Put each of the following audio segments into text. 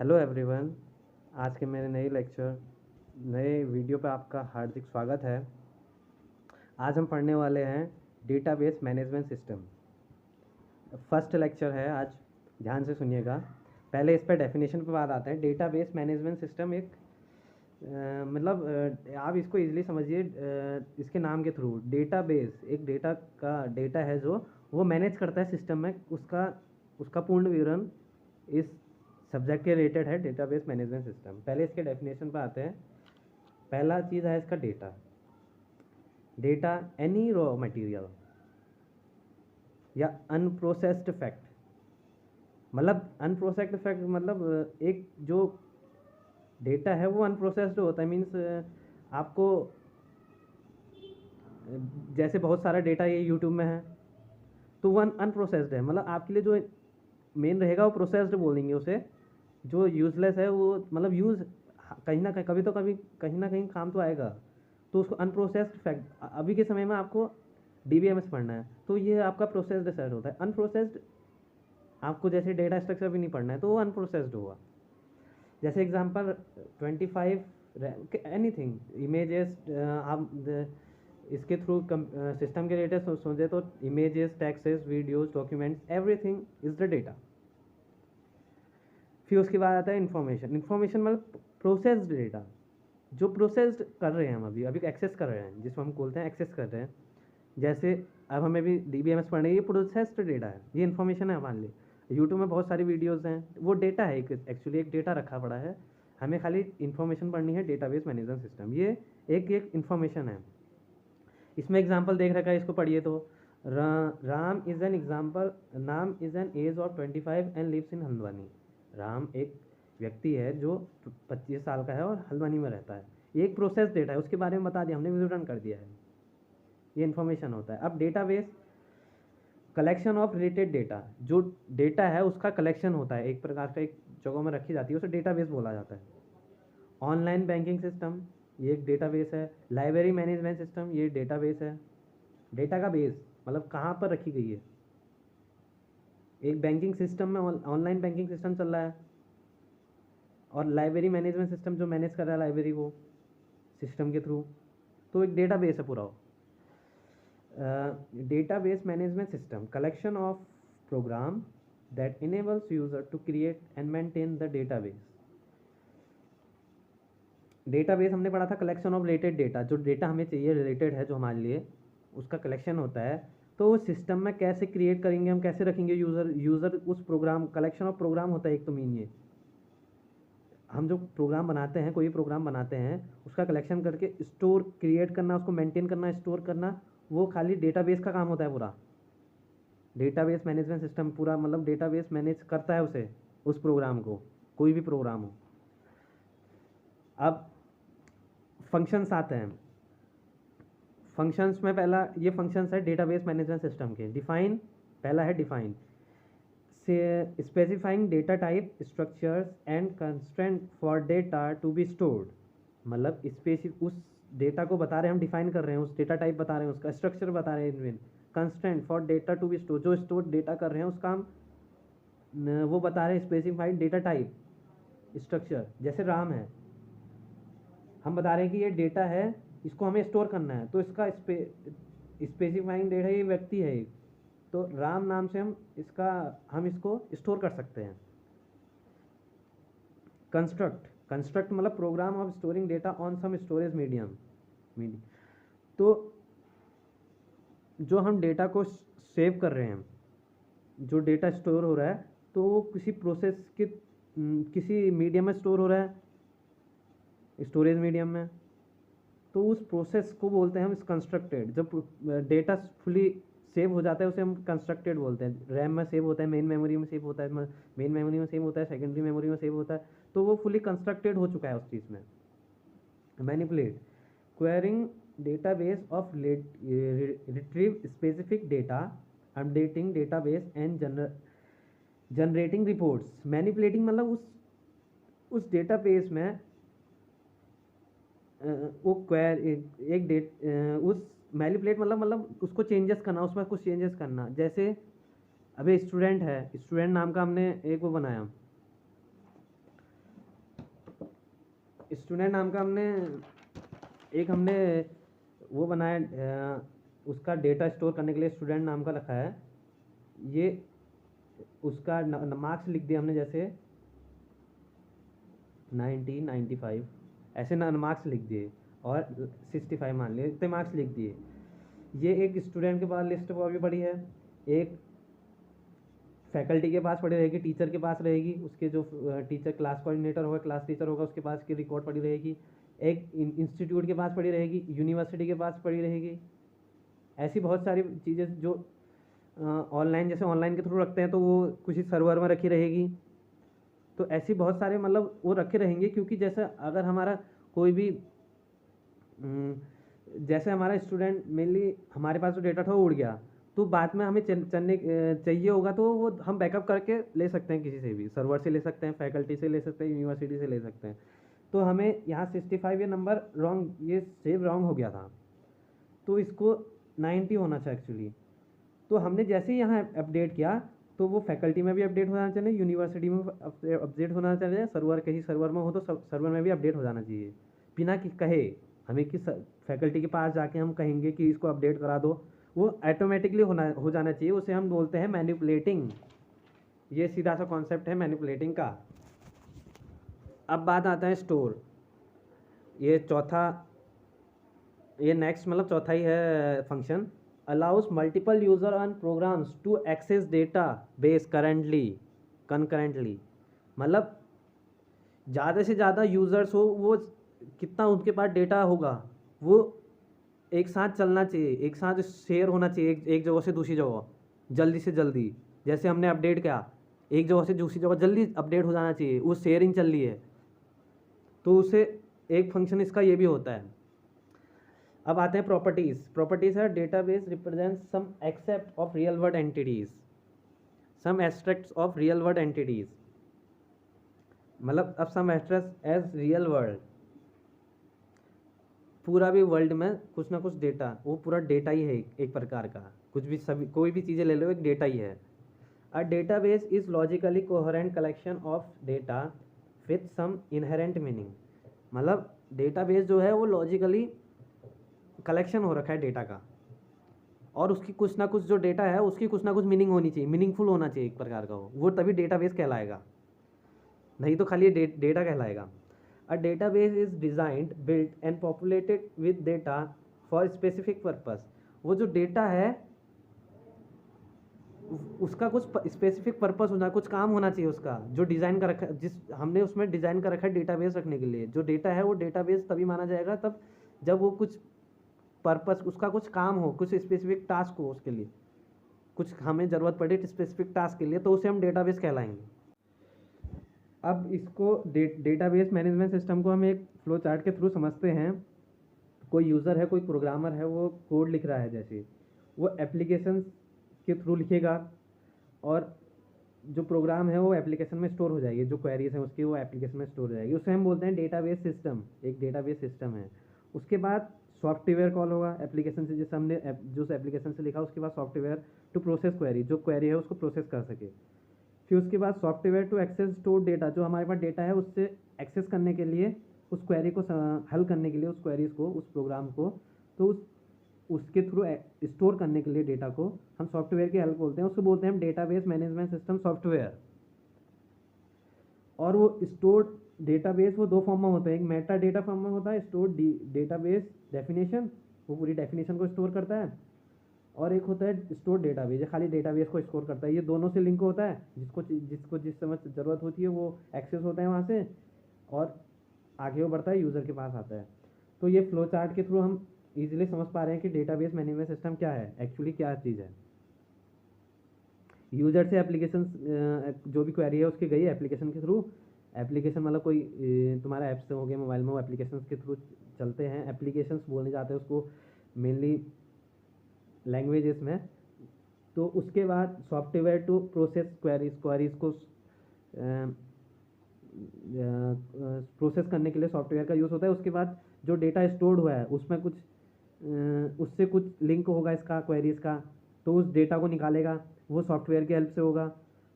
Hello everyone. आज के मेरे नए वीडियो पे आपका हार्दिक स्वागत है। आज हम पढ़ने वाले हैं database management system. First lecture है आज, ध्यान से सुनिएगा। पहले इस पर डेफिनेशन पे बात आते हैं। डेटाबेस मैनेजमेंट सिस्टम एक आप इसको इजीली समझिए। इसके नाम के थ्रू डेटाबेस एक डेटा है जो वो मैनेज करता है सिस्टम में। उसका उसका पूर्ण विवरण इस सब्जेक्ट के रिलेटेड है, डेटाबेस मैनेजमेंट सिस्टम। पहले इसके डेफिनेशन पर आते हैं। पहला चीज़ है इसका data. Data any raw material या अनप्रोसेस्ड फैक्ट। मतलब अनप्रोसेस्ड फैक्ट मतलब एक जो डेटा है वो अनप्रोसेस्ड होता है। मीन्स आपको जैसे बहुत सारा डेटा ये यूट्यूब में है तो वो अनप्रोसेस्ड है। मतलब आपके लिए जो मेन रहेगा वो प्रोसेस्ड बोलेंगे उसे। जो यूजलेस है वो मतलब यूज़ कहीं ना कहीं कहीं ना कहीं काम तो आएगा, तो उसको अनप्रोसेस्ड फैक्ट। अभी के समय में आपको डीबीएमएस पढ़ना है तो ये आपका प्रोसेस्ड सेट होता है। अनप्रोसेस्ड आपको जैसे डेटा स्ट्रक्चर भी नहीं पढ़ना है तो वो अनप्रोसेस्ड होगा। जैसे एग्जांपल 25 एनीथिंग इमेजेस। इसके थ्रू सिस्टम के रिलेटेड सोचे तो images, Texas, videos, documents, everything is the data. फिर उसके बाद आता है इन्फॉर्मेशन। इन्फॉर्मेशन मतलब प्रोसेस्ड डेटा, जो प्रोसेस्ड कर रहे हैं हम अभी अभी एक्सेस कर रहे हैं, जिसको हम बोलते हैं एक्सेस कर रहे हैं। जैसे अब हमें भी डीबीएमएस पढ़ने, ये प्रोसेस्ड डेटा है, ये इन्फॉर्मेशन है। मान ली यूट्यूब में बहुत सारी वीडियोज़ हैं, वो डेटा है, एक एक्चुअली एक डेटा रखा पड़ा है। हमें खाली इन्फॉर्मेशन पढ़नी है। डेटाबेस मैनेजमेंट सिस्टम ये एक इन्फॉर्मेशन है। इसमें एग्जाम्पल देख रखा है, इसको पढ़िए तो राम इज़ एन एग्जाम्पल। नाम is an age of 25 and lives in Haldwani. Ram एक व्यक्ति है जो 25 साल का है और हल्द्वानी में रहता है। ये एक प्रोसेस डेटा है, उसके बारे में बता दिया हमने, विवरण कर दिया है। ये इन्फॉर्मेशन होता है। अब database collection of related data. जो डेटा है उसका कलेक्शन होता है, एक प्रकार का एक जगह में रखी जाती है, उसे डेटाबेस बोला जाता है। ऑनलाइन बैंकिंग सिस्टम ये एक डेटाबेस है। लाइब्रेरी मैनेजमेंट सिस्टम ये डेटाबेस है। डेटा का बेस मतलब कहाँ पर रखी गई है। एक बैंकिंग सिस्टम में ऑनलाइन बैंकिंग सिस्टम चल रहा है, और लाइब्रेरी मैनेजमेंट सिस्टम जो मैनेज कर रहा है लाइब्रेरी वो सिस्टम के थ्रू, तो एक डेटाबेस है पूरा। Database management system collection of program that enables user to create and maintain the database. Database हमने पढ़ा था कलेक्शन ऑफ रिलेटेड डेटा। जो डेटा हमें चाहिए रिलेटेड है जो हमारे लिए, उसका कलेक्शन होता है। तो वो सिस्टम में कैसे क्रिएट करेंगे, हम कैसे रखेंगे यूज़र उस प्रोग्राम। कलेक्शन ऑफ प्रोग्राम होता है एक तो मेन ये। हम जो प्रोग्राम बनाते हैं, कोई प्रोग्राम बनाते हैं, उसका कलेक्शन करके स्टोर क्रिएट करना, उसको मेंटेन करना, स्टोर करना, वो खाली डेटाबेस का काम होता है पूरा। डेटाबेस मैनेजमेंट सिस्टम पूरा मतलब डेटाबेस मैनेज करता है उसे, उस प्रोग्राम को, कोई भी प्रोग्राम हो। अब फंक्शंस आते हैं। फंक्शंस में पहला ये फंक्शंस है डेटाबेस मैनेजमेंट सिस्टम के। डिफाइन, पहला है डिफाइन से specifying data type, structures and constraint for data to be stored. मतलब स्पेसिफिक उस डेटा को बता रहे हैं, हम डिफाइन कर रहे हैं, उस डेटा टाइप बता रहे हैं, उसका स्ट्रक्चर बता रहे हैं। Constraint for data to be store, जो स्टोर डेटा कर रहे हैं उसका हम वो बता रहे हैं। स्पेसिफाइड डेटा टाइप, स्ट्रक्चर, जैसे राम है, हम बता रहे हैं कि ये डेटा है, इसको हमें स्टोर करना है, तो इसका स्पेसिफाइंग डेटा ये व्यक्ति है एक, तो राम नाम से हम इसको स्टोर कर सकते हैं। कंस्ट्रक्ट, कंस्ट्रक्ट मतलब program of storing data on some storage medium. तो जो हम डेटा को सेव कर रहे हैं, जो डेटा स्टोर हो रहा है, तो वो किसी प्रोसेस के किसी मीडियम में स्टोर हो रहा है, स्टोरेज मीडियम में, तो उस प्रोसेस को बोलते हैं हम कंस्ट्रक्टेड। जब डेटा फुली सेव हो जाता है उसे हम कंस्ट्रक्टेड बोलते हैं। रैम में सेव होता है, मेन मेमोरी में सेव होता है, मेन मेमोरी में सेव होता है, सेकेंडरी मेमोरी में सेव होता है, तो वो फुली कंस्ट्रक्टेड हो चुका है उस चीज़ में। Manipulate, quarrying database of retrieve specific data, updating database and generating reports. Manipulating मतलब उस डेटाबेस में वो क्वेर एक डेट उस मैनिपुलेट मतलब उसको चेंजेस करना, उसमें कुछ चेंजेस करना। जैसे अभी स्टूडेंट है, स्टूडेंट नाम का हमने एक वो बनाया, स्टूडेंट नाम का हमने वो बनाया, उसका डेटा स्टोर करने के लिए स्टूडेंट नाम का रखा है। ये उसका मार्क्स लिख दिया हमने, जैसे 1995 ऐसे मार्क्स लिख दिए, और 65 मान लिए, इतने मार्क्स लिख दिए। ये एक स्टूडेंट के पास लिस्ट अभी पड़ी है, एक फैकल्टी के पास पड़ी रहेगी, टीचर के पास रहेगी, उसके जो टीचर क्लास कोऑर्डिनेटर होगा, क्लास टीचर होगा, उसके पास की रिकॉर्ड पड़ी रहेगी, एक इंस्टीट्यूट के पास पड़ी रहेगी, यूनिवर्सिटी के पास पड़ी रहेगी। ऐसी बहुत सारी चीज़ें जो ऑनलाइन, जैसे ऑनलाइन के थ्रू रखते हैं तो वो कुछ ही सर्वर में रखी रहेगी। तो ऐसी बहुत सारे मतलब वो रखे रहेंगे, क्योंकि जैसे अगर हमारा कोई भी जैसे हमारा स्टूडेंट मेनली हमारे पास जो डेटा था वो उड़ गया, तो बाद में हमें चाहिए होगा तो वो हम बैकअप करके ले सकते हैं, किसी से भी सर्वर से ले सकते हैं, फैकल्टी से ले सकते हैं, यूनिवर्सिटी से ले सकते हैं। तो हमें यहाँ 65 ये नंबर रॉन्ग, ये सेव रॉन्ग हो गया था, तो इसको 90 होना चाहिए एक्चुअली। तो हमने जैसे ही यहाँ अपडेट किया तो वो फैकल्टी में भी अपडेट हो जाना चाहिए, यूनिवर्सिटी में अपडेट होना चाहिए, सर्वर कहीं सर्वर में हो तो सर्वर में भी अपडेट हो जाना चाहिए, बिना कि कहे हमें कि फैकल्टी के पास जाके हम कहेंगे कि इसको अपडेट करा दो, वो ऑटोमेटिकली हो जाना चाहिए। उसे हम बोलते हैं मैनिपुलेटिंग। ये सीधा सा कॉन्सेप्ट है मैनिपुलेटिंग का। अब बात आता है स्टोर। ये नेक्स्ट मतलब चौथा ही है function. allows multiple user and programs to access database concurrently। मतलब ज़्यादा से ज़्यादा यूज़र्स हो, वो कितना उनके पास डेटा होगा वो एक साथ चलना चाहिए, एक साथ शेयर होना चाहिए, एक जगह से दूसरी जगह जल्दी से जल्दी। जैसे हमने अपडेट किया, एक जगह से दूसरी जगह जल्दी अपडेट हो जाना चाहिए, वो शेयरिंग चल रही है, तो उसे एक फंक्शन इसका ये भी होता है। अब आते हैं प्रॉपर्टीज है database represent some aspect of real world entities, some abstracts of real world entities. मतलब अब some abstracts as real world, पूरा भी वर्ल्ड में कुछ ना कुछ डेटा, वो पूरा डेटा ही है एक प्रकार का, कुछ भी सभी कोई भी चीज़ें ले लो एक डेटा ही है। A database is logically coherent collection of data with some inherent meaning. मतलब डेटाबेस जो है वो लॉजिकली कलेक्शन हो रखा है डेटा का, और उसकी कुछ ना कुछ जो डेटा है उसकी कुछ ना कुछ मीनिंग होनी चाहिए, मीनिंगफुल होना चाहिए एक प्रकार का वो तभी डेटाबेस कहलाएगा, नहीं तो खाली डेटा कहलाएगा। अ database is designed built and populated with data for specific purpose. वो जो डेटा है उसका कुछ स्पेसिफिक पर्पस होना, कुछ काम होना चाहिए उसका, जो डिज़ाइन का रखा, जिस हमने उसमें डिज़ाइन कर रखा है डेटाबेस रखने के लिए। जो डेटा है वो डेटाबेस तभी माना जाएगा तब जब वो कुछ पर्पस, उसका कुछ काम हो, कुछ स्पेसिफिक टास्क हो, उसके लिए कुछ हमें ज़रूरत पड़े स्पेसिफिक टास्क के लिए, तो उसे हम डेटाबेस कहलाएंगे। अब इसको डेटाबेस मैनेजमेंट सिस्टम को हम एक फ्लो चार्ट के थ्रू समझते हैं। कोई यूज़र है, कोई प्रोग्रामर है, वो कोड लिख रहा है, जैसे वो एप्लीकेशन के थ्रू लिखेगा, और जो प्रोग्राम है वो एप्लीकेशन में स्टोर हो जाएगी, जो क्वेरीज हैं उसकी वो एप्लीकेशन में स्टोर हो जाएगी, उसे हम बोलते हैं डेटाबेस सिस्टम, एक डेटाबेस सिस्टम है। उसके बाद सॉफ्टवेयर कॉल होगा एप्लीकेशन से, जैसे हमने जो एप्लीकेशन से लिखा उसके बाद सॉफ्टवेयर टू प्रोसेस क्वेरी, जो क्वेरी है उसको प्रोसेस कर सके। फिर उसके बाद software to access store data, जो हमारे पास डेटा है उससे एक्सेस करने के लिए, उस क्वेरी को हल करने के लिए, उस क्वेरीज को, उस प्रोग्राम को, तो उसके थ्रू स्टोर करने के लिए डेटा को हम सॉफ्टवेयर की हेल्प बोलते हैं, उसको बोलते हैं हम डेटाबेस मैनेजमेंट सिस्टम सॉफ्टवेयर। और वो स्टोर डेटाबेस वो दो फॉर्म में होता है, एक मेटा डेटा फॉर्म में होता है, स्टोर डेटाबेस डेफिनेशन, वो पूरी डेफिनेशन को स्टोर करता है, और एक होता है स्टोर डेटाबेस, ये खाली डेटाबेस को स्टोर करता है। ये दोनों से लिंक होता है, जिसको जिस समय ज़रूरत होती है वो एक्सेस होता है वहाँ से, और आगे वो बढ़ता है, यूज़र के पास आता है। तो ये फ्लो चार्ट के थ्रू हम इजीली समझ पा रहे हैं कि डेटाबेस मैनेजमेंट सिस्टम क्या है, एक्चुअली क्या चीज़ है। यूज़र से एप्लीकेशन, जो भी क्वेरी है उसकी गई एप्लीकेशन के थ्रू। एप्लीकेशन मतलब कोई तुम्हारा ऐप्स हो गया मोबाइल में, वो एप्लीकेशन के थ्रू चलते हैं, एप्लीकेशंस बोलने जाते हैं उसको मेनली लैंग्वेजेस में। तो उसके बाद सॉफ्टवेयर टू प्रोसेस क्वेरीज को प्रोसेस करने के लिए सॉफ्टवेयर का यूज़ होता है। उसके बाद जो डेटा स्टोर्ड हुआ है उसमें कुछ उससे कुछ लिंक होगा इसका क्वेरीज का, तो उस डेटा को निकालेगा, वो सॉफ्टवेयर की हेल्प से होगा।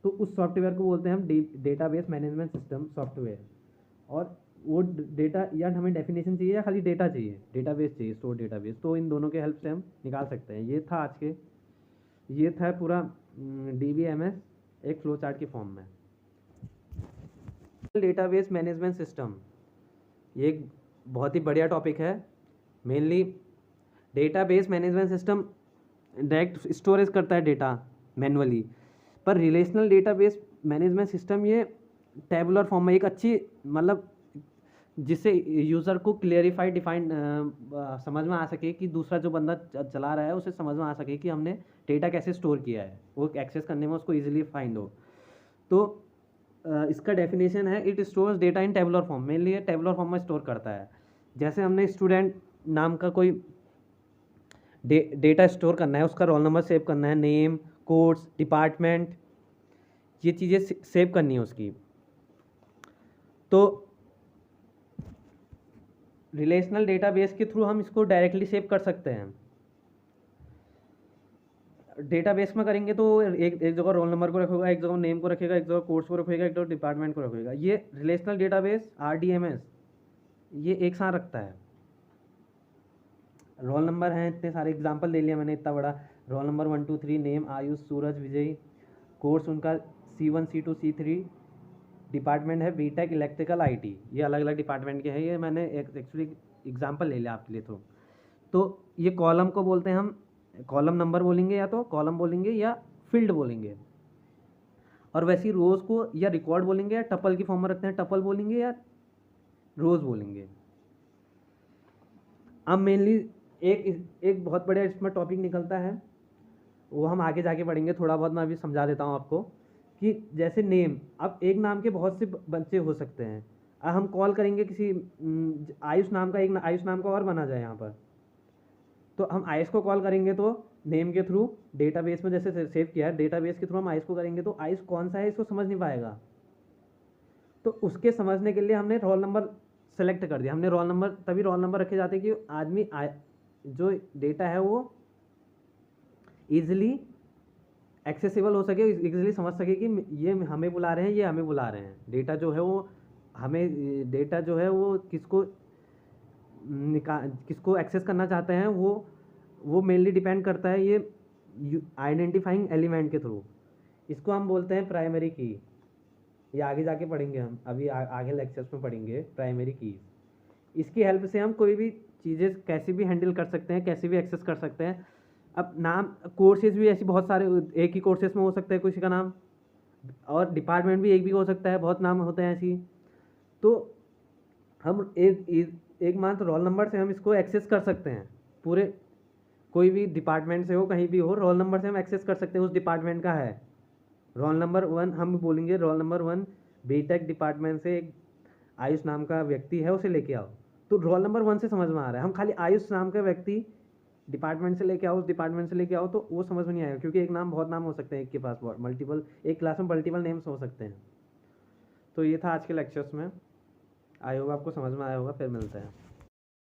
तो उस सॉफ्टवेयर को बोलते हैं हम डेटाबेस मैनेजमेंट सिस्टम सॉफ्टवेयर। और वो डेटा या हमें डेफिनेशन चाहिए या खाली डेटा चाहिए, डेटाबेस चाहिए, स्टोर डेटाबेस, तो इन दोनों के हेल्प से हम निकाल सकते हैं। ये था पूरा DBMS एक फ्लो चार्ट की फॉर्म में। डेटाबेस मैनेजमेंट सिस्टम ये एक बहुत ही बढ़िया टॉपिक है। Mainly database management system direct storage करता है डेटा मैनुअली, पर रिलेशनल डेटाबेस मैनेजमेंट सिस्टम ये टेबुलर फॉर्म में एक अच्छी मतलब जिससे यूज़र को क्लियरिफाई डिफाइन समझ में आ सके कि दूसरा जो बंदा चला रहा है उसे समझ में आ सके कि हमने डेटा कैसे स्टोर किया है, वो एक्सेस करने में उसको ईजिली फाइंड हो। तो इसका डेफिनेशन है it stores data in tabular form, mainly ये टेबुलर फॉर्म में स्टोर करता है। जैसे हमने स्टूडेंट नाम का कोई डेटा स्टोर करना है, उसका रोल नंबर सेव करना है, नेम, कोर्स, डिपार्टमेंट, ये चीज़ें सेव करनी है उसकी। तो रिलेशनल डेटाबेस के थ्रू हम इसको डायरेक्टली सेव कर सकते हैं। डेटाबेस में करेंगे तो एक जगह रोल नंबर को रखेगा, एक जगह नेम को रखेगा, एक जगह कोर्स को रखेगा, एक जगह डिपार्टमेंट को रखेगा। ये रिलेशनल डेटाबेस RDMS ये एक साथ रखता है। रोल नंबर हैं इतने सारे, एग्जांपल दे लिया मैंने इतना बड़ा, रोल नंबर 1 2 3, नेम आयुष, सूरज, विजय, कोर्स उनका C1 C2 C3, डिपार्टमेंट है बीटेक इलेक्ट्रिकल IT, ये अलग अलग डिपार्टमेंट के हैं। ये मैंने एक्चुअली एग्जांपल ले लिया आपके लिए। तो ये कॉलम को बोलते हैं हम, कॉलम नंबर बोलेंगे या तो कॉलम बोलेंगे या फील्ड बोलेंगे। और वैसी रोज़ को या रिकॉर्ड बोलेंगे या टपल की फॉर्म में रखते हैं, टपल बोलेंगे या रोज़ बोलेंगे। अब मेनली एक बहुत बढ़िया इसमें टॉपिक निकलता है, वो हम आगे जाके पढ़ेंगे, थोड़ा बहुत मैं अभी समझा देता हूँ आपको कि जैसे नेम, अब एक नाम के बहुत से बच्चे हो सकते हैं। अब हम कॉल करेंगे किसी आयुष नाम का, एक आयुष नाम का और बना जाए यहाँ पर, तो हम आयुष को कॉल करेंगे तो नेम के थ्रू डेटाबेस में जैसे सेव किया है, डेटाबेस के थ्रू हम आयुष को करेंगे तो आयुष कौन सा है इसको समझ नहीं पाएगा। तो उसके समझने के लिए हमने रोल नंबर सेलेक्ट कर दिया। हमने रोल नंबर, तभी रोल नंबर रखे जाते हैं कि आदमी जो डेटा है वो ईजिली एक्सेसिबल हो सके, इजीली समझ सके कि ये हमें बुला रहे हैं, ये हमें बुला रहे हैं। डेटा जो है वो हमें, डेटा जो है वो किसको एक्सेस करना चाहते हैं, वो मेनली डिपेंड करता है ये आइडेंटिफाइंग एलिमेंट के थ्रू। इसको हम बोलते हैं प्राइमरी की। ये आगे जाके पढ़ेंगे हम, अभी आगे लेक्चर्स में पढ़ेंगे प्राइमरी की। इसकी हेल्प से हम कोई भी चीज़ें कैसे भी हैंडल कर सकते हैं, कैसे भी एक्सेस कर सकते हैं। अब नाम, कोर्सेज भी ऐसी बहुत सारे, एक ही कोर्सेज में हो सकता है किसी का नाम, और डिपार्टमेंट भी एक भी हो सकता है, बहुत नाम होते हैं ऐसी। तो हम एक मात्र रोल नंबर से हम इसको एक्सेस कर सकते हैं, पूरे कोई भी डिपार्टमेंट से हो, कहीं भी हो, रोल नंबर से हम एक्सेस कर सकते हैं उस डिपार्टमेंट का है। रोल नंबर 1 हम बोलेंगे, रोल नंबर 1 बीटेक डिपार्टमेंट से एक आयुष नाम का व्यक्ति है, उसे लेके आओ। तो रोल नंबर 1 से समझ में आ रहा है, हम खाली आयुष नाम का व्यक्ति डिपार्टमेंट से लेके आओ, उस डिपार्टमेंट से लेके आओ, तो वो समझ में नहीं आएगा, क्योंकि एक नाम, बहुत नाम हो सकते हैं एक के पास, मल्टीपल, एक क्लास में मल्टीपल नेम्स हो सकते हैं। तो ये था आज के लेक्चर्स में, आई होप आपको समझ में आया होगा। फिर मिलते हैं।